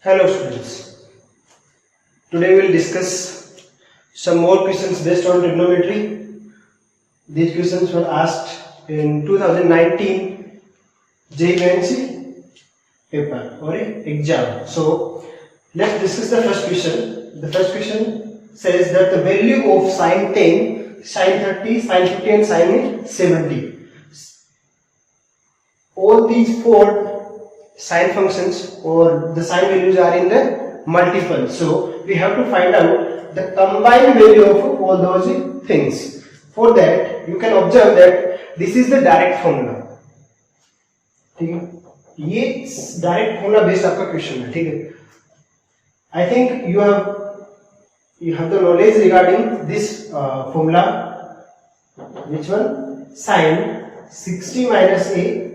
Hello students, today we will discuss some more questions based on trigonometry. These questions were asked in 2019 JEE paper or exam. So let's discuss the first question. The first question says that the value of sin 10, sin 30, sin 50 and sin 70. All these four sine functions or the sine values are in the multiple, so we have to find out the combined value of all those things. For that you can observe that this is the direct formula. ठीक है, ये direct formula based आपका question है. ठीक है, I think you have the knowledge regarding this formula. Which one? Sin 60 minus a,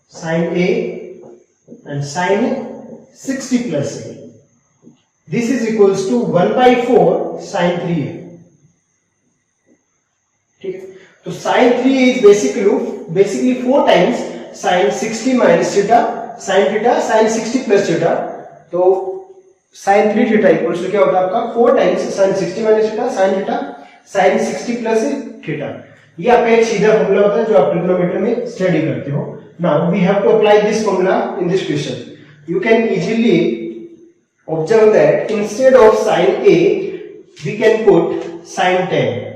sin a and sin 60 plus a. This is equals to 1 by 4 sin 3a. ठीक है, तो sin 3a is basically 4 times sin 60 minus theta, sin 60 plus theta. तो sin 3 theta equals to क्या होता है आपका 4 times sin 60 minus theta, sin theta, sin 60 plus theta. ये आपका एक सीधा फॉर्मूला होता है जो आप ट्रिग्नोमेट्री में स्टडी करते हो. Now we have to apply this formula in this question. You can easily observe that instead of sin a we can put sin 10.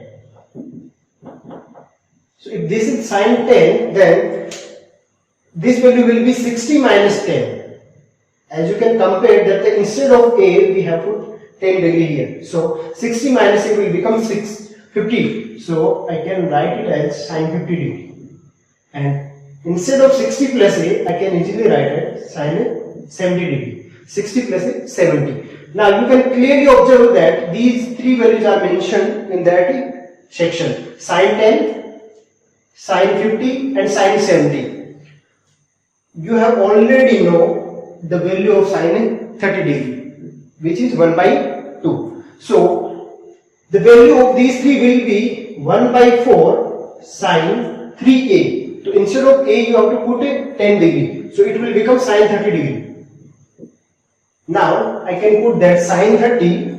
So if this is sin 10, then this value will be 60 minus 10. As you can compare that instead of a we have put 10 degree here. So 60 minus a will become 50. So I can write it as sin 50 degree. And instead of 60 plus a, I can easily write it sin 70 degree. 60 plus a, 70. Now you can clearly observe that these three values are mentioned in that section. Sin 10, sin 50 and sin 70. You have already know the value of sin 30 degree, which is 1 by 2. So the value of these three will be 1 by 4 sin 3a. So instead of a you have to put a 10 degree. So it will become sin 30 degree. Now I can put that sin 30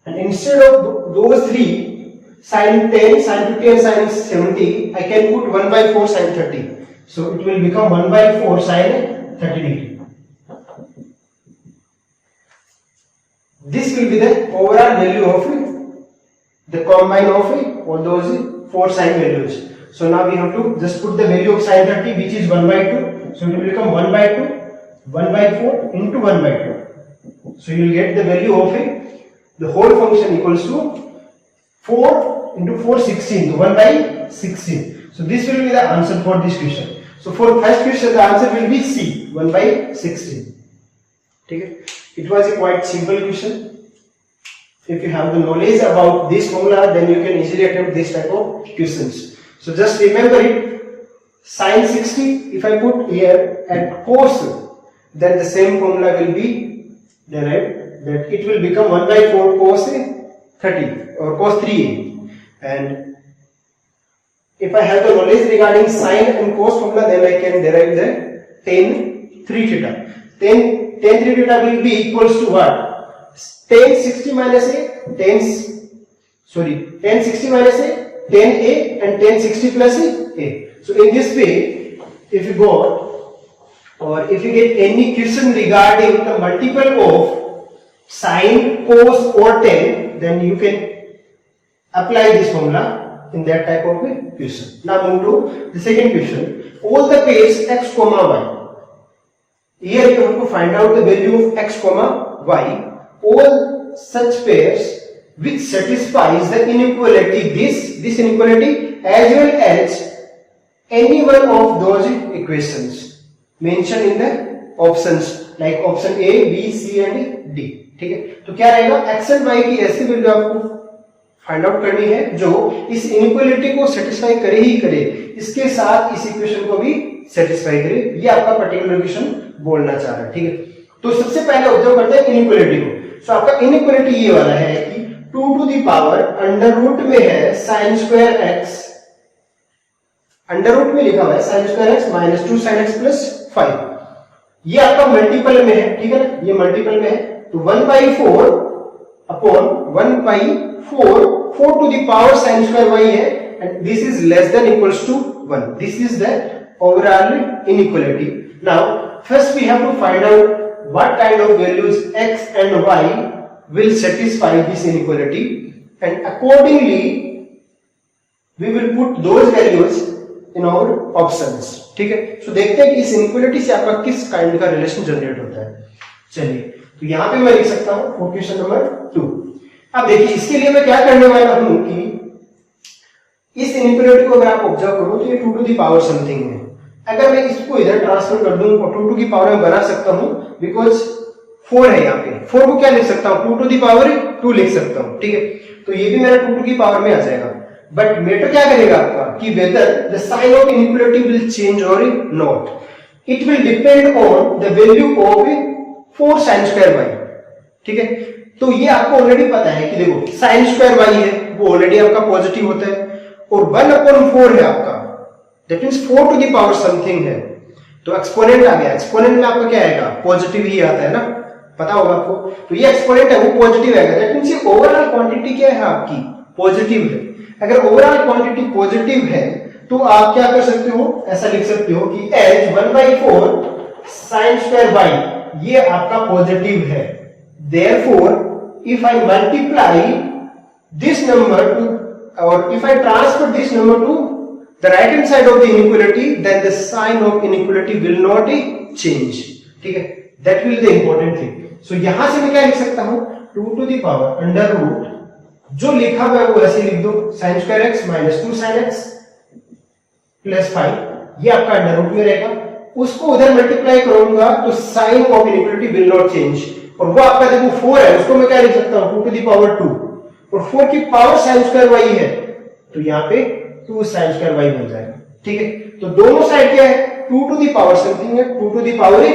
and instead of those three sin 10, sin 50 and sin 70 I can put 1 by 4 sin 30. So it will become 1 by 4 sin 30 degree. This will be the overall value of the combine of all those four sine values. So now we have to just put the value of sin 30 which is 1 by 2. So it will become 1 by 2, 1 by 4 into 1 by 2. So you will get the value of the whole function equals to 4 into 4 16, so 1 by 16. So this will be the answer for this question. So for first question the answer will be C, 1 by 16. Okay? It was a quite simple question. If you have the knowledge about this formula, then you can easily attempt this type of questions. So just remember it. Sin 60, if I put here and cos, then the same formula will be derived. That it will become 1 by 4 cos 30 or cos 3a. And if I have the knowledge regarding sin and cos formula, then I can derive the tan 3 theta. Tan 3 theta will be equals to what? Tan 60 minus a, tan 60 minus a, tan a and tan 60 plus a. So in this way, if you go or if you get any question regarding the multiple of sin, cos or tan, then you can apply this formula in that type of question. Now move to the second question. All the pairs x comma y. Here you have to find out the value of x comma y. All such pairs which satisfies the inequality, this inequality as well as any one of those equations mentioned in the options like option A, B, C and D. ठीक है, तो क्या रहेगा x and y की ऐसी value आपको find out करनी है जो इस इनइक्वालिटी को सेटिस्फाई करे ही करे, इसके साथ इस इक्वेशन को भी सेटिस्फाई करे. ये आपका पर्टिकुलर इक्वेशन बोलना चाह रहा है. ठीक है, तो सबसे पहले ऑब्जर्व करते हैं इनइक्वालिटी को. सो आपका इनइक्वालिटी ये वाला है कि 2 to the power under root में है sin square x, under root में लिखा हुआ है sin square x minus 2 sin x plus 5। ये आपका मल्टीपल में है, ठीक है ना, ये मल्टीपल में है, तो 1/4 upon 1/4 4 to the power sin square y है, and this is less than equals to 1. This is the overall inequality. Now first we have to find out what kind of values x and y will satisfy this inequality, and accordingly we will put those values in our options. ठीक है, so देखते हैं कि इस inequality से आपका किस kind का रिलेशन जनरेट होता है। चलिए, तो यहां पे मैं लिख सकता हूं फॉर क्वेश्चन नंबर 2। अब देखिए, इसके लिए मैं क्या करने वाला हूं कि इस इनइक्वालिटी को अगर आप ऑब्जर्व करो तो ये 2 टू द पावर समथिंग है। अगर मैं इसको इधर ट्रांसफर कर दूं और 2 टू द पावर में बना सकता हूं, बिकॉज 4 है यहाँ पे, 4 को क्या लिख सकता हूं, 2 टू द पावर 2 लिख सकता हूं, ठीक है, तो ये भी मेरा 2 टू द पावर में आ जाएगा। बट मैटर क्या करेगा आपका कि whether the sign of inequality will change और not, it will depend on the value of 4 sin square y, ठीक है। तो ये आपको ऑलरेडी पता है कि देखो sin square y है वो ऑलरेडी आपका पॉजिटिव होता है, और 1/4 है आपका, that means 4 to the power something है, तो एक्सपोनेंट आ गया। एक्सपोनेंट में आपका क्या आएगा, पॉजिटिव ही आता है ना, पता होगा आपको। तो ये एक्सपोनेंट है वो पॉजिटिव आएगा, दैट मींस ये ओवरऑल क्वांटिटी क्या है आपकी, पॉजिटिव है। अगर ओवरऑल क्वांटिटी पॉजिटिव है तो आप क्या कर सकते हो, ऐसा लिख सकते हो कि एज 1/4 sin square y ये आपका पॉजिटिव है, therefore if I multiply this number to, or if I transfer this number to the right hand side of the inequality, then the sign of inequality will not change, ठीक है, that will the important thing. So यहां से मैं क्या लिख सकता हूं, 2 to the power under root, जो लिखा हुआ है वो ऐसे लिख दो, sin square x minus 2 sin x plus 5, ये आपका अंडर रूट में रहेगा, उसको उधर मल्टीप्लाई करूंगा तो sign of inequality will not change, और वो आपका देखो 4 है, उसको मैं क्या लिख सकता हूं, 2 टू द पावर 2, और 4 की पावर sin square y है, तो यहाँ पे 2 sin square y बन जाएगा, ठीक है। तो दोनों साइड क्या है, 2 टू द पावर समथिंग है, 2 टू द पावर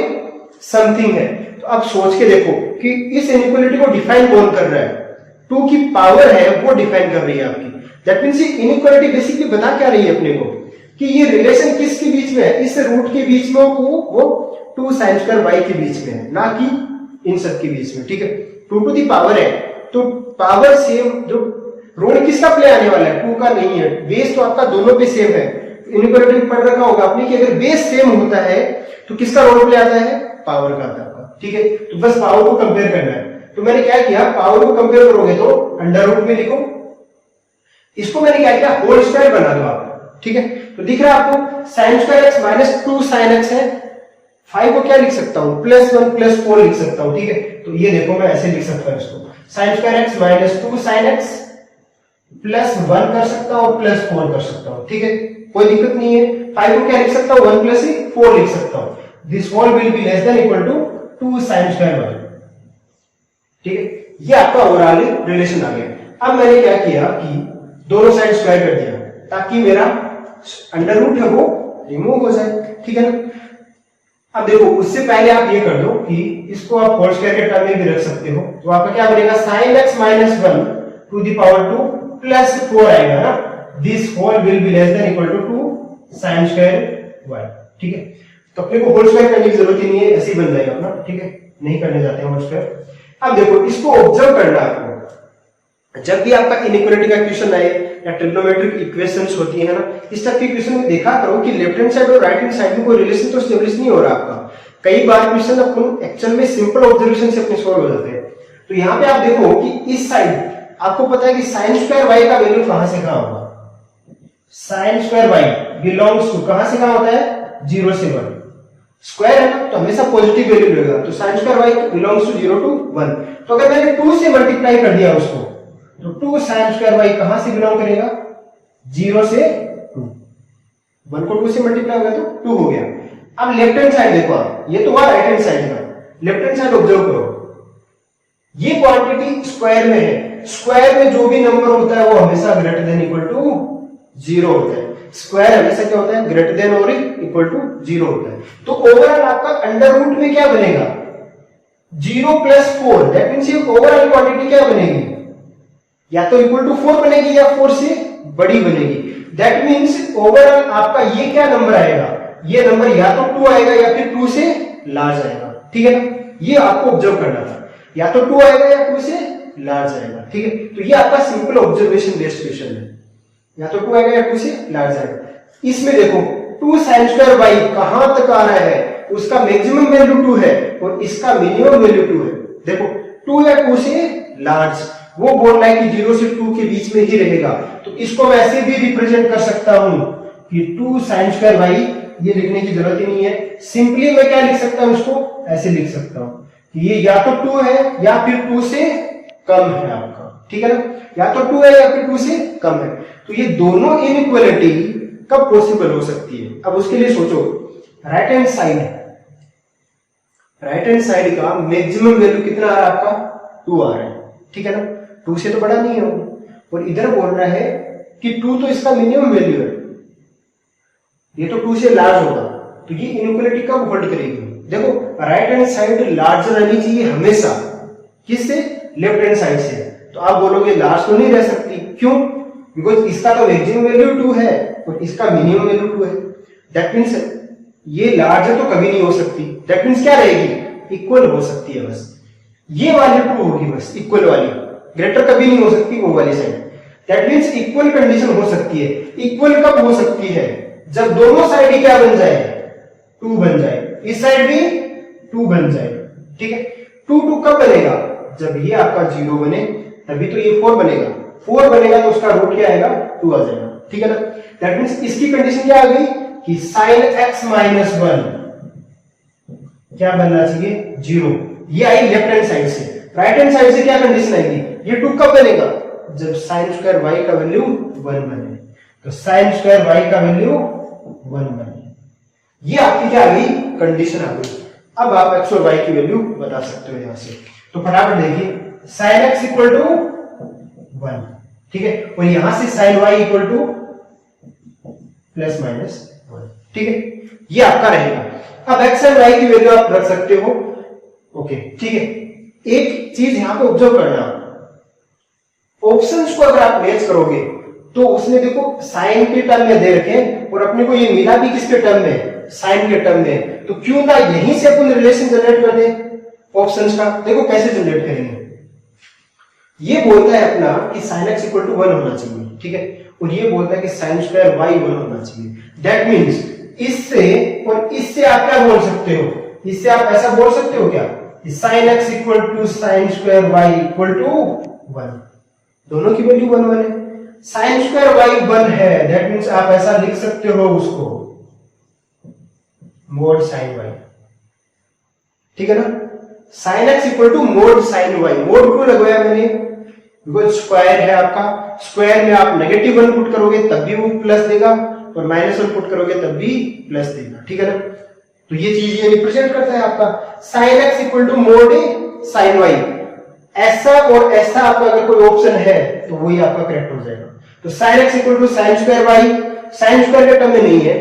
समथिंग है। तो अब सोच के देखो कि इस इनइक्वालिटी को डिफाइन कौन कर रहा है, 2 की पावर है वो डिफाइन कर रही है आपकी, दैट मींस ये इनइक्वालिटी बेसिकली बता क्या रही है अपने को कि ये रिलेशन किसके बीच में है, इस रूट के बीच में, वो 2 sin square y के बीच में है, ना कि इन सब के बीच में, ठीक है। 2 टू द पावर है तो पावर सेम, जो रोल किसका प्ले आने वाला है, 2 का नहीं है, बेस तो आपका दोनों पे सेम है। इनइक्वालिटी में पढ़ रखा होगा आपने कि अगर बेस सेम होता है तो किसका रोल प्ले आता है, पावर का आता है, ठीक है। तो बस पावर को कंपेयर करना है, तो मैंने क्या किया, पावर को कंपेयर करोगे तो अंडर रूट में लिखो, इसको मैंने क्या किया, होल स्क्वायर बना दो आप, ठीक है। तो दिख रहा है आपको sin square x minus 2 sin x है, 5 को क्या लिख सकता हूं, +1 +4 लिख सकता हूं, ठीक है। तो ये देखो मैं ऐसे लिख सकता हूं इसको, sin square x minus 2 sin x +1 कर सकता हूं और +4 कर सकता हूं, ठीक है, कोई दिक्कत नहीं है। 5 को क्या लिख सकता हूं, 1 + 4 लिख सकता हूं, this whole will be less than equal to 2 sin square y, ठीक है। ये आपका ओवरऑल रिलेशन आ गया। अब मैंने क्या किया कि दोनों साइड स्क्वायर कर दिया ताकि मेरा अंडर रूट है वो रिमूव हो जाए, ठीक है ना। अब देखो उससे पहले आप ये कर दो कि इसको आप होल स्क्वायर के टर्म में भी रख सकते हो, तो आपका क्या बनेगा, sin x minus 1 to the power 2 plus 4 आएगा ना, this whole will be less than equal to 2 sin square y, ठीक है। तो अपने को होल स्क्वायर करने की जरूरत ही नहीं है, ऐसे ही बन जाएगा अपना, ठीक है, नहीं करने जाते हैं होल स्क्वायर। अब देखो इसको ऑब्जर्व करना है आपको, जब भी आपका इनइक्वालिटी का क्वेश्चन आए या ट्रिग्नोमेट्रिक इक्वेशंस होती है ना, इस टाइप के क्वेश्चन में देखा करो कि लेफ्ट हैंड साइड और राइट हैंड साइड में कोई रिलेशन तो एस्टेब्लिश नहीं हो रहा आपका। कई बार क्वेश्चन अपन एक्चुअल में सिंपल ऑब्जर्वेशन से अपने सॉल्व हो जाते हैं। तो यहाँ पे आप देखो कि इस साइड आपको पता है कि sin square y का वैल्यू कहां से कहां होगा, sin square y belongs to कहां से कहां होता है, 0 से 1, स्क्वायर है ना तो हमेशा पॉजिटिव वैल्यू लेगा, तो sin square y belongs to 0 to 1। तो अगर मैंने 2 से मल्टीप्लाई कर दिया उसको, तो 2 sin square y कहां से बिलोंग करेगा, 0 से 2, 1 को 2 से मल्टीप्लाई हो गया तो 2 हो गया। अब लेफ्ट हैंड साइड देखो आप, ये तो हुआ राइट हैंड साइड का, लेफ्ट हैंड साइड ऑब्जर्व करो, ये क्वांटिटी स्क्वायर में है, स्क्वायर में जो भी नंबर होता है वो हमेशा ग्रेटर देन इक्वल टू 0 होता है, स्क्वायर हमेशा क्या होता है, ग्रेटर देन और इक्वल टू 0 होता है। तो ओवरऑल आपका अंडर रूट में क्या बनेगा, 0 + 4, दैट मींस ये ओवरऑल क्वांटिटी क्या बनेगी, या तो इक्वल टू 4 बनेगी या 4 से बड़ी बनेगी। दैट मींस ओवरऑल आपका ये क्या नंबर आएगा, ये नंबर या तो 2 आएगा या फिर 2 से लार्ज आएगा, ठीक है ना। ये आपको ऑब्जर्व करना था, या तो 2 आएगा या 2 से लार्ज आएगा, ठीक है। तो ये आपका सिंपल ऑब्जर्वेशन बेस्ड क्वेश्चन है, या तो 2 आएगा या 2 से लार्ज आएगा। इसमें देखो 2 sin स्क्वायर y कहां तक आ रहा है, उसका मैक्सिमम वैल्यू 2 है और इसका मिनिमम वैल्यू 2 है। देखो 2 या 2 से लार्ज, वो बोल रहा है कि 0 से 2 के बीच में ही रहेगा, तो इसको मैं ऐसे भी रिप्रेजेंट कर सकता हूं कि 2 sin स्क्वायर y, ये लिखने की जरूरत ही नहीं है, सिंपली मैं क्या लिख सकता हूं, इसको ऐसे लिख सकता हूं कि ये या तो 2 है या फिर 2 से कम है आपका, ठीक है ना। या तो 2 है या फिर 2 से कम है। तो ये दोनों इनइक्वालिटी कब पॉसिबल हो सकती है, अब उसके लिए सोचो। राइट हैंड साइड का मैक्सिमम वैल्यू कितना आ रहा है आपका, 2 आ रहा है, ठीक है ना। 2 से तो बड़ा नहीं है वो, और इधर बोल रहा है कि 2 तो इसका मिनिमम वैल्यू है, ये तो 2 से लार्ज होगा। तो ये इनइक्वालिटी कब होल्ड करेगी, देखो राइट हैंड साइड लार्जर रहनी चाहिए हमेशा, किससे, लेफ्ट हैंड साइड से। तो आप बोलोगे लार्ज तो नहीं रह सकती, क्यों, बिकॉज इसका तो मैक्सिमम वैल्यू 2 है और इसका मिनिमम वैल्यू 2 है। दैट मीन्स ये लार्जर तो कभी नहीं हो सकती, दैट मीन्स क्या रहेगी, इक्वल हो सकती है बस, ये वाली 2 होगी बस, इक्वल वाली, ग्रेटर कभी नहीं हो सकती वो वाली side. That means equal condition हो सकती है। इक्वल कब हो सकती है, जब दोनों साइड क्या बन जाए, 2 बन जाए, इस साइड भी 2 बन जाए, ठीक है। 2 कब बनेगा, जब ये आपका 0 बने, तभी तो ये 4 बनेगा। 4 बनेगा तो उसका रूट क्या आएगा, 2 आ जाएगा, ठीक है ना। दैट मीन्स इसकी कंडीशन क्या आ गई कि sin x माइनस 1 क्या बनना चाहिए, 0। ये आई लेफ्ट हैंड साइड से। राइट हैंड साइड से क्या कंडीशन आएगी, ये 2 कब बनेगा, जब sin स्क्वायर y का वैल्यू 1 बने। तो sin स्क्वायर y का वैल्यू 1 बने, ये आपकी क्या आ गई, कंडीशन आ गई। अब आप x और y की वैल्यू बता सकते हो यहां से। तो फटाफट देखिए, sin x इक्वल टू 1, ठीक है, और यहां से sin y equal two plus minus 1, ठीक है, ये आपका रहेगा। अब x और y की वैल्यू आप रख सकते हो, ओके, ठीक है। एक चीज यहां पे ऑब्जर्व करना, ऑप्शंस को अगर आप मैच करोगे तो उसने देखो साइन के टर्म में दे रखे और अपने को ये मिला भी किसके टर्म में, साइन के टर्म में, तो क्यों ना यहीं से अपन रिलेशन जनरेट कर दें ऑप्शंस का। देखो कैसे जनरेट करेंगे, ये बोलता है अपना कि sin x इक्वल टू 1 होना चाहिए, ठीक है, और ये बोलता है कि sin स्क्वायर y 1 होना चाहिए। दैट मीन्स इससे और इससे आप क्या बोल सकते हो, इससे आप ऐसा बोल सकते हो क्या, sin x equal to sin square y equal to 1, दोनों की वैल्यू 1 1 है। sin स्क्वायर y 1 है, दैट मीन्स आप ऐसा लिख सकते हो उसको मोड sin y, ठीक है ना। sin x equal to mod sin y, mod क्यों लगाया मैंने, बिकॉज स्क्वायर है आपका, स्क्वायर में आप नेगेटिव 1 पुट करोगे तब भी वो प्लस देगा और -1 पुट करोगे तब भी प्लस देगा, ठीक है ना। तो ये चीज ये रिप्रेजेंट करता है आपका sin x equal to mod sin y। ऐसा और ऐसा आपका अगर कोई ऑप्शन है तो वही आपका करेक्ट हो जाएगा। तो sin x equal to sin square y, sin square के टर्म में नहीं है,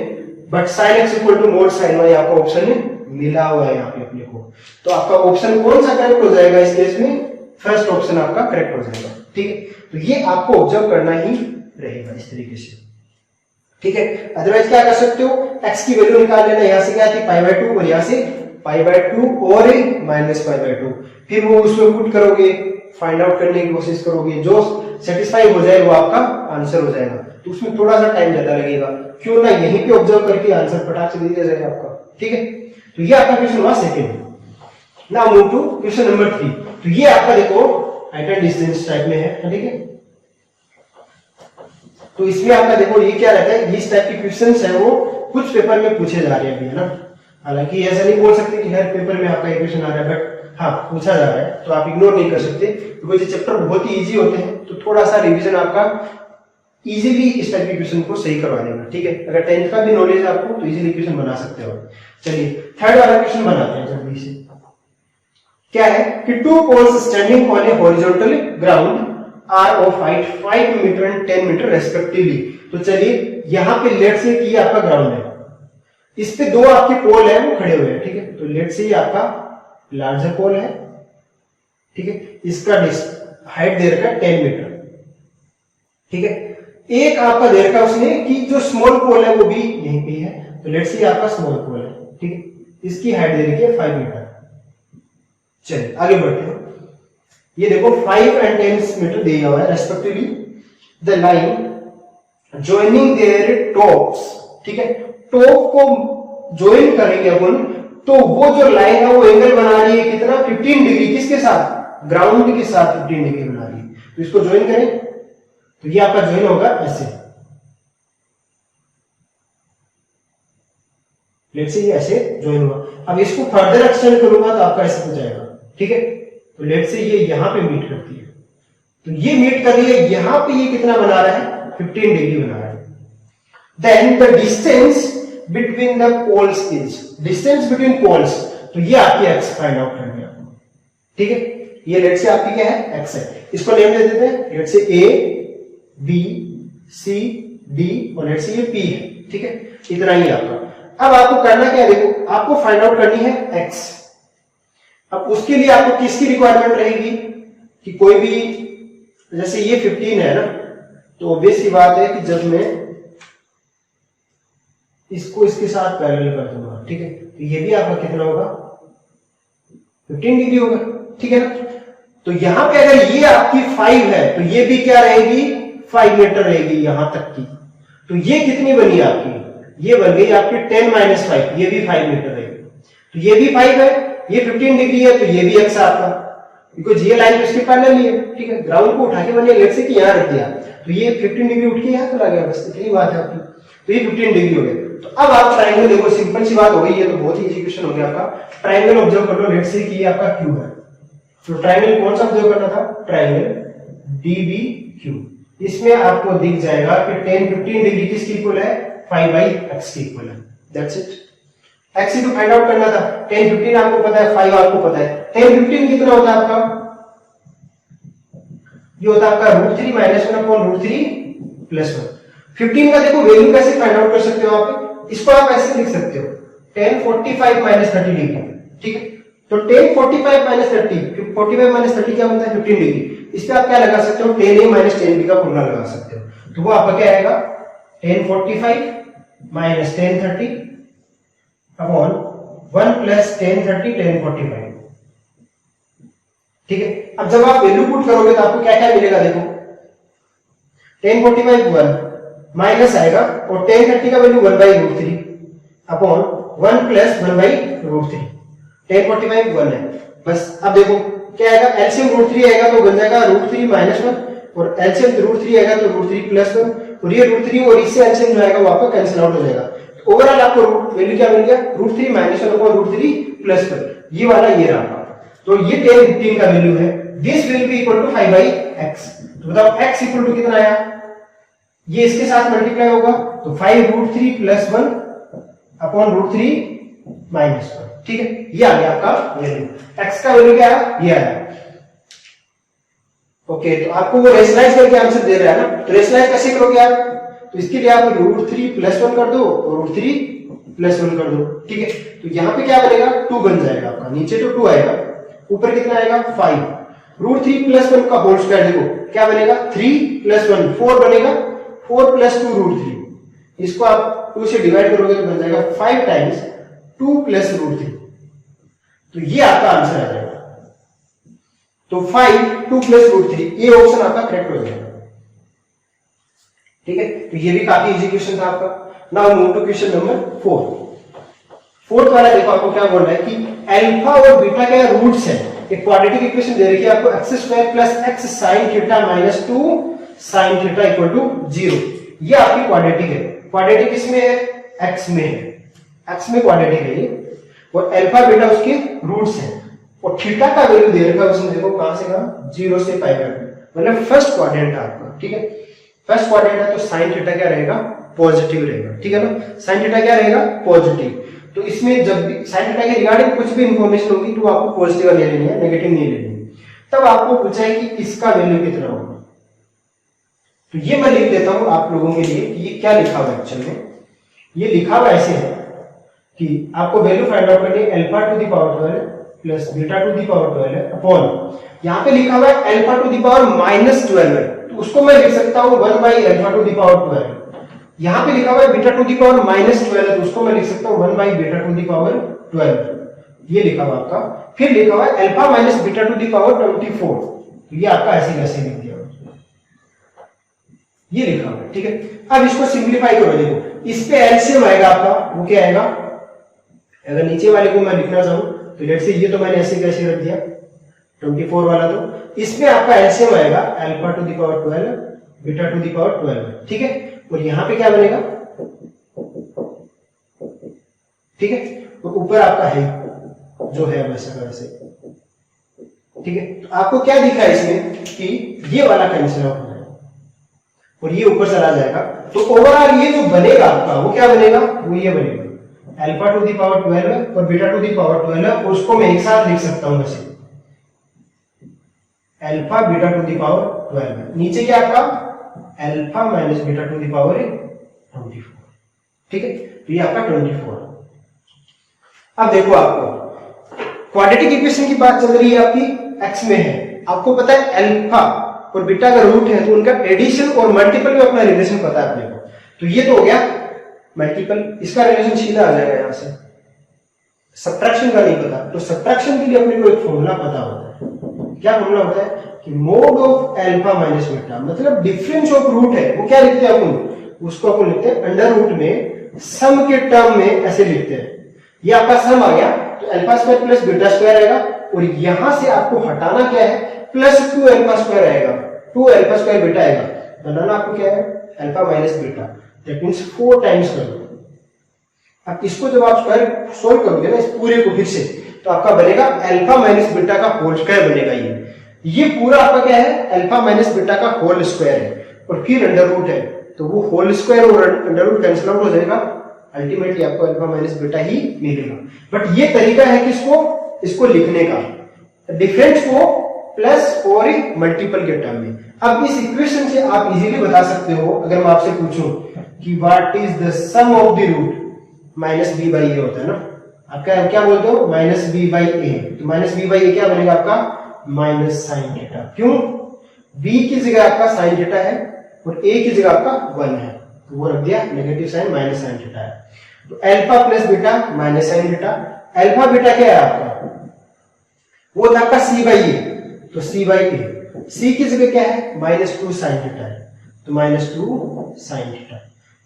but sin x equal to mod sin y आपका ऑप्शन मिला हुआ है यहाँ पे अपने को। तो आपका ऑप्शन कौन सा करेक्ट हो जाएगा इस केस में, फर्स्ट ऑप्शन आपका करेक्ट हो जाएगा, ठीक है। तो ये आपको ऑब्जर्व करना ही रहेगा इस तरीके से, ठीक है। अदरवाइज क्या कर सकते हो, x की वैल्यू निकाल लेना, यहां से क्या थी π/2 और यहां से π/2 और -π/2, फिर वो उसमें पुट करोगे, फाइंड आउट करने की कोशिश करोगे, जो सेटिस्फाई हो जाए वो आपका आंसर हो जाएगा। तो उसमें थोड़ा सा टाइम ज्यादा लगेगा, क्यों ना यहीं पे ऑब्जर्व करके आंसर फटाक से दे दिया जाएगा आपका, ठीक है। तो ये आपका क्वेश्चन हुआ second. Now move to question number 3। तो ये आपका देखो हाइट एंड डिस्टेंस टाइप में है, ठीक है। तो इसमें आपका देखो ये क्या रहता है, इस टाइप के क्वेश्चंस है वो कुछ पेपर में पूछे जा रहे हैं अभी, है ना। हालांकि ऐसा नहीं बोल सकते कि हर पेपर में आपका क्वेश्चन आ रहा है, बट हाँ पूछा जा रहा है, तो आप इग्नोर नहीं कर सकते, क्योंकि ये चैप्टर बहुत ही इजी होते हैं। तो थोड़ा सा रिवीजन आपका इजीली इस टाइप के क्वेश्चन को सही करवा देगा, ठीक है। अगर 10th का भी नॉलेज है आपको तो इजीली क्वेश्चन बना सकते हो। चलिए थर्ड वाला क्वेश्चन बनाते हैं जल्दी से। क्या है कि 2 poles standing on a horizontal ground are of height 5 metre and 10 metre respectively. तो चलिए यहाँ पे लेट से कि आपका ग्राउंड है, इस पे 2 आपके पोल है वो खड़े हुए हैं, ठीक है। तो लेट से ये आपका लार्जर पोल है, ठीक है, इसका हाइट दे रखा है 10 मीटर, ठीक है। एक आपका दे रखा उसने कि जो स्मॉल पोल है वो भी यहीं पे है तो लेट्स से आपका स्मॉल पोल है, ठीक है, इसकी हाइट दे रखी है 5 मीटर। चलिए आगे बढ़ते हैं। ये देखो 5 and 10 मीटर दिया हुआ है respectively the line joining there tops, ठीक है, टॉप को ज्वाइन करेंगे अपन, तो वो जो लाइन है वो एंगल बना रही है कितना 15 डिग्री, किसके साथ, ग्राउंड के साथ 15 डिग्री बना रही है। तो इसको ज्वाइन करें तो ये आपका ज्वाइन होगा ऐसे, लेट्स से ये ऐसे ज्वाइन हुआ। अब इसको फर्दर एक्सटेंड करूंगा तो आपका ऐसे हो जाएगा, ठीक है। तो लेट्स से ये यहां पे मीट करती है, तो ये मीट कर रही है यहां पे, ये कितना बना रहा है 15 डिग्री बना रहा है। Then the distance between the poles is, distance between poles, तो ये आपकी एक्स फाइंड आउट करनी है आपको, ठीक है। ये लेट्स से आपकी क्या है एक्स है, इसको नेम दे देते हैं, let's say A B C D और लेट्स से ये पी है, ठीक है, इतना ही आपका। अब आपको करना क्या है, देखो आपको फाइंड आउट करनी है एक्स। अब उसके लिए आपको किसकी रिक्वायरमेंट रहेगी कि कोई भी, जैसे ये 15 है ना, तो ऑब्वियस सी बात है कि जब मैं इसको इसके साथ पैरेलल कर दूंगा, ठीक है, तो ये भी आपका कितना होगा 15 डिग्री होगा, ठीक है ना। तो यहां पे अगर ये आपकी 5 है तो ये भी क्या रहेगी 5 मीटर रहेगी यहां तक की। तो ये कितनी बनी आपकी, ये बन गई आपकी 10 - 5, ये भी 5 मीटर रहेगी। तो ये भी 5 है, ये 15 डिग्री है, तो ये भी एक्स आपका, बिकॉज ये लाइन तो इसके पैरेलल ही है, ठीक है। ग्राउंड को उठा के मैंने लेट्स से कि यहां रख दिया, तो ये 15 डिग्री उठ के यहां चला गया, बस इतनी बात है आपकी। तो ये 15 डिग्री हो गया। तो अब आप ट्राइंगल देखो, सिंपल सी बात हो गई, ये तो बहुत ही इजी क्वेश्चन हो गया आपका। ट्राइंगल ऑब्जर्व कर लो, लेट्स से कि ये आपका क्यू है, तो ट्राइंगल कौन सा ऑब्जर्व करना था, ट्राइंगल डीबीक्यू। इसमें आपको दिख जाएगा कि 10-15 डिग्री किसकी इक्वल है, 5/x की इक्वल है, दैट्स इट। x तो फाइंड आउट करना था, 10-15 आपको पता है, 5 आपको पता है। 10-15 कितना होता है आपका, ये होता है आपका √3 - 1/√3 + 1। 15 का देखो वैल्यू कैसे फाइंड आउट कर सकते हो आप, इसको आप ऐसे लिख सकते हो 1045 - 30 डिग्री, ठीक है। तो 1045 - 30, 45 - 30 क्या बनता है 15 डिग्री। इस पे आप क्या लगा सकते हो, 10a - 10b का फॉर्मूला लगा सकते हो। तो वो आपका क्या आएगा 1045 - 1030 अपॉन 1 + 1030 1045, ठीक है। अब जब आप वैल्यू पुट करोगे तो आपको क्या क्या मिलेगा, देखो 1045 1 माइनस आएगा और 1030 का वैल्यू 1/√3 अपॉन 1 + 1/√3, 1045 1 है बस। अब देखो क्या आएगा, एलसीएम √3 आएगा तो बन जाएगा √3 - 1 और एलसीएम √3 आएगा तो √3 + 1, और ये √3 और इससे एलसीएम जो आएगा वो आपका कैंसिल आउट हो जाएगा। ओवरऑल आपको वैल्यू क्या मिल गया, √3 - 1 / √3 + 1, ये वाला ये रहा आपका। तो ये 10-15 का वैल्यू है, this will be equal to 5/x। तो बताओ x इक्वल टू कितना आया, ये इसके साथ मल्टीप्लाई होगा तो 5√3 + 1 अपॉन √3 - 1, ठीक है। ये आ गया आपका वैल्यू, x का वैल्यू क्या आया, ये आया। ओके, तो आपको वो रेशनलाइज करके आंसर दे रहा है ना, तो रेशनलाइज कैसे करोगे आप, तो इसके लिए आप √3 + 1 कर दो और √3 + 1 कर दो, ठीक है। तो यहां पे क्या बनेगा 2 बन जाएगा आपका, नीचे तो 2 आएगा, ऊपर कितना आएगा 5। √3 + 1 का होल स्क्वायर देखो क्या बनेगा 3 + 1 4 बनेगा, 4 + 2 √3, इसको आप 2 से डिवाइड करोगे तो बन जाएगा 5 टाइम्स 2 + √3, तो ये आपका आंसर आ जाएगा। तो 5 2 + √3, ये ऑप्शन आपका करेक्ट हो जाएगा, ठीक है। तो ये भी काफी इजी क्वेश्चन था आपका। Now move to question number 4। Fourth वाला देखो आपको क्या बोल रहा है कि अल्फा और बीटा के रूट्स है, एक क्वाड्रेटिक इक्वेशन दे रखी है आपको, x² + x sin θ - 2 sin θ = 0। ये आपकी क्वाड्रेटिक है, क्वाड्रेटिक किसमें है, x में है, x में क्वाड्रेटिक है ये, और अल्फा बीटा उसके रूट्स हैं, और थीटा का वैल्यू दे रखा है उसने, देखो कहां से कहां 0 से π तक, मतलब फर्स्ट क्वाड्रेंट है आपका, ठीक है। फर्स्ट क्वाड्रेंट है तो sin θ क्या रहेगा, पॉजिटिव रहेगा, ठीक है ना। sin θ क्या रहेगा, पॉजिटिव। तो इसमें जब भी sin θ के रिगार्डिंग कुछ भी इंफॉर्मेशन होगी तो आपको पॉजिटिव ले लेनी है, नेगेटिव नहीं लेनी है। तब आपको पूछा है कि इसका वैल्यू कितना होगा, तो ये मैं लिख देता हूं आप लोगों के लिए कि ये क्या लिखा हुआ है एक्चुअल में। ये लिखा हुआ ऐसे है कि आपको वैल्यू फाइंड आउट करनी है α⁴ प्लस β⁴ है अपॉन, यहां पे लिखा हुआ है α⁴ -12 है, तो उसको मैं लिख सकता हूं 1/α⁴, यहाँ पे लिखा हुआ है बीटा टू दी पावर -12, तो उसको मैं लिख सकता हूँ 1 by beta to the power 12, ये लिखा हुआ आपका। फिर लिखा हुआ है alpha minus beta to the power 24, तो ये आपका ऐसे कैसे लिख दिया, ये लिखा हुआ है, ठीक है। अब इसको सिंप्लीफाई करो, देखो इस पे एलसीएम आएगा आपका, वो क्या आएगा, अगर नीचे वाले को मैं लिखना चाहूं तो लेट से ये तो मैंने ऐसे कैसे रख दिया 24 वाला, तो इसमें आपका एलसीएम आएगा alpha to the power 12 beta to the power 12, ठीक है। और यहां पे क्या बनेगा, ठीक है, तो ऊपर आपका है जो है वैसा का वैसे, ठीक है। तो आपको क्या दिखा है इसमें कि ये वाला कैंसिल आउट हो जाएगा और ये ऊपर चला जाएगा, तो ओवरऑल ये जो बनेगा आपका वो क्या बनेगा, वो ये बनेगा अल्फा टू दी पावर 12 और बीटा टू दी पावर 12, उसको मैं एक साथ लिख सकता हूं वैसे alpha beta to the power 12, नीचे क्या आपका alpha minus beta to the power 24, ठीक है, तो ये आपका 24। अब देखो आपको क्वाड्रेटिक इक्वेशन की बात चल रही है आपकी, एक्स में है, आपको पता है अल्फा और बीटा का रूट है तो उनका एडिशन और मल्टीपल में अपना रिलेशन पता है अपने को, तो ये तो हो गया मल्टीपल, इसका रिलेशन सीधा आ जाएगा यहां से। सब्ट्रैक्शन का नहीं पता, तो सब्ट्रैक्शन के लिए अपने को एक फॉर्मूला पता होता है, क्या फॉर्मूला होता है कि mode of alpha minus beta, मतलब डिफरेंस ऑफ रूट है, वो क्या लिखते हैं अपन, उसको अपन लिखते हैं अंडर रूट में सम के टर्म में ऐसे लिखते हैं, ये आपका सम आ गया तो alpha square plus beta square आएगा, और यहां से आपको हटाना क्या है प्लस 2 अल्फा स्क्वायर आएगा, 2 अल्फा स्क्वायर बीटा आएगा, बनाना आपको क्या है alpha minus beta, that means 4 times कर दो। अब इसको जब आप स्क्वायर सोल्व करोगे ना इस पूरे को फिर से, तो आपका बनेगा अल्फा माइनस बीटा का होल स्क्वायर बनेगा, ये पूरा आपका क्या है अल्फा माइनस बीटा का होल स्क्वायर है, और फिर अंडर रूट है, तो वो होल स्क्वायर और अंडर रूट कैंसिल आउट हो जाएगा, अल्टीमेटली आपको अल्फा माइनस बीटा ही मिलेगा। बट ये तरीका है किसको, इसको लिखने का, डिफरेंस को प्लस और मल्टीपल के टर्म में। अब इस इक्वेशन से आप इजीली बता सकते हो, अगर मैं आपसे पूछूं कि what is the sum of the root, minus B by A होता है ना, आप क्या बोलते हो माइनस बी बाई ए, तो माइनस बी बाई ए क्या बनेगा आपका माइनस साइन थीटा, क्यों, बी की जगह आपका साइन थीटा है और ए की जगह आपका 1 है, तो वो रख दिया negative sign minus sine theta है, तो alpha plus beta minus sine theta, alpha beta क्या है आपका, वो था आपका सी बाई ए, तो सी बाई ए, सी की जगह क्या है -2 साइन थीटा है, तो -2 साइन थीटा,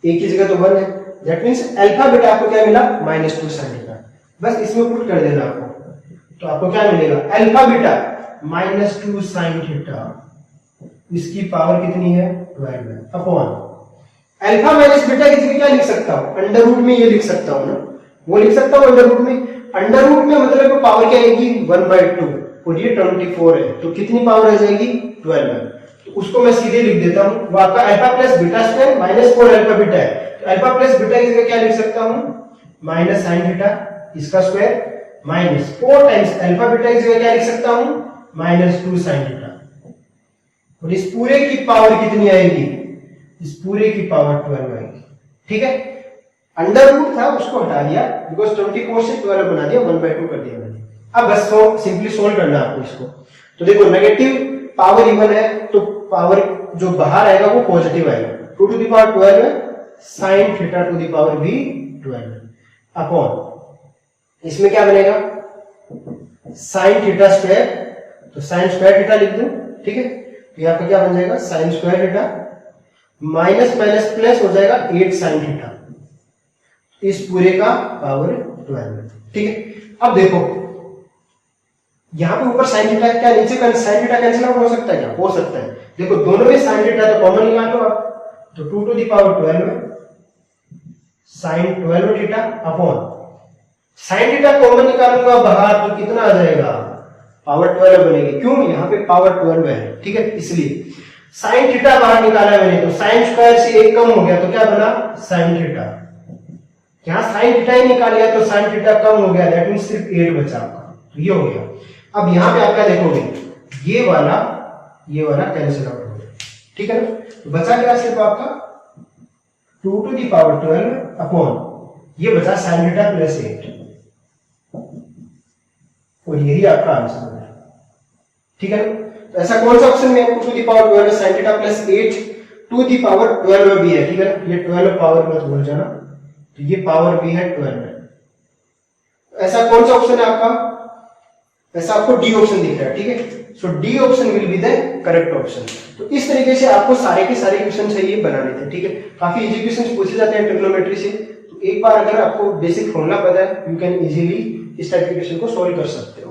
ए की जगह तो 1 है, दैट मींस अल्फा बीटा आपको क्या मिला -2 साइन थीटा, बस इसमें पुट कर देना आपको, तो आपको क्या मिलेगा अल्फा बीटा -2 साइन थीटा, इसकी पावर कितनी है 12 है, अपॉन अल्फा माइनस बीटा की जगह क्या लिख सकता हूं, अंडर रूट में ये लिख सकता हूं ना, वो लिख सकता हूं अंडर रूट में, अंडर रूट में मतलब पावर क्या आएगी 1/2, और ये 24 है, तो कितनी पावर आ जाएगी 12, तो उसको मैं सीधे लिख देता हूं, वो आपका alpha plus beta square -4 alpha beta है, तो अल्फा प्लस बीटा की जगह क्या लिख सकता हूं माइनस साइन थीटा इसका स्क्वायर -4 टाइम्स अल्फा बीटा की जगह क्या लिख सकता हूं -2 साइन थीटा, और इस पूरे की पावर कितनी आएगी, इस पूरे की पावर 12 आएगी, ठीक है। अंडर रूट था उसको हटा दिया, बिकॉज 24 से 12 बना दिया, 1/2 कर दिया मैंने। अब बस सिंपली सोल्व करना आपको इसको, तो देखो नेगेटिव पावर इवन है तो पावर जो बाहर आएगा वो पॉजिटिव आएगा, 2 to the power 12 sine theta to the power भी 12 अपॉन इसमें क्या बनेगा साइन थीटा स्क्वायर, तो साइन स्क्वायर थीटा लिख दूं, ठीक है, तो यहां पर क्या बन जाएगा sign square theta minus minus plus हो जाएगा 8 साइन थीटा, इस पूरे का पावर 12, ठीक है। अब देखो यहां पे ऊपर साइन थीटा क्या, नीचे का साइन थीटा कैंसिल आउट हो सकता है क्या, हो सकता है, देखो दोनों में साइन थीटा तो कॉमन निकाल लो आप, तो 2 to the power 12 sine 12 theta upon sine theta common निकालूंगा बाहर तो कितना आ जाएगा पावर 12 बनेगी, क्यों यहां पे पावर 12 है, ठीक है, इसलिए साइन थीटा बाहर निकाला मैंने, तो साइन स्क्वायर से 1 कम हो गया तो क्या बना साइन थीटा, यहां साइन थीटा ही निकाल लिया तो साइन थीटा कम हो गया, दैट मींस सिर्फ 8 बचा आपका, तो ये हो गया। अब यहां पे आप क्या देखोगे ये वाला कैंसिल आउट हो गया, ठीक है ना, तो बचा क्या सिर्फ आपका 2 टू द पावर 12 अपॉन ये बचा साइन थीटा प्लस 8, और यही आपका आंसर है, ठीक है ना। तो ऐसा कौन सा ऑप्शन में 2 to the power 12 sin theta plus 8 to the power 12 भी है, ठीक है ना, ये 12 पावर मत भूल जाना, तो ये पावर भी है 12। ऐसा कौन सा ऑप्शन है आपका, ऐसा आपको डी ऑप्शन दिख रहा है, ठीक है। So D option will be the correct option. तो इस तरीके से आपको सारे के सारे क्वेश्चन चाहिए बनाने थे, ठीक है। काफी इजी क्वेश्चन पूछे जाते हैं ट्रिग्नोमेट्री से, तो एक बार अगर आपको बेसिक फॉर्मूला पता है, यू कैन इजीली इस टाइप के क्वेश्चन को सॉल्व कर सकते हो।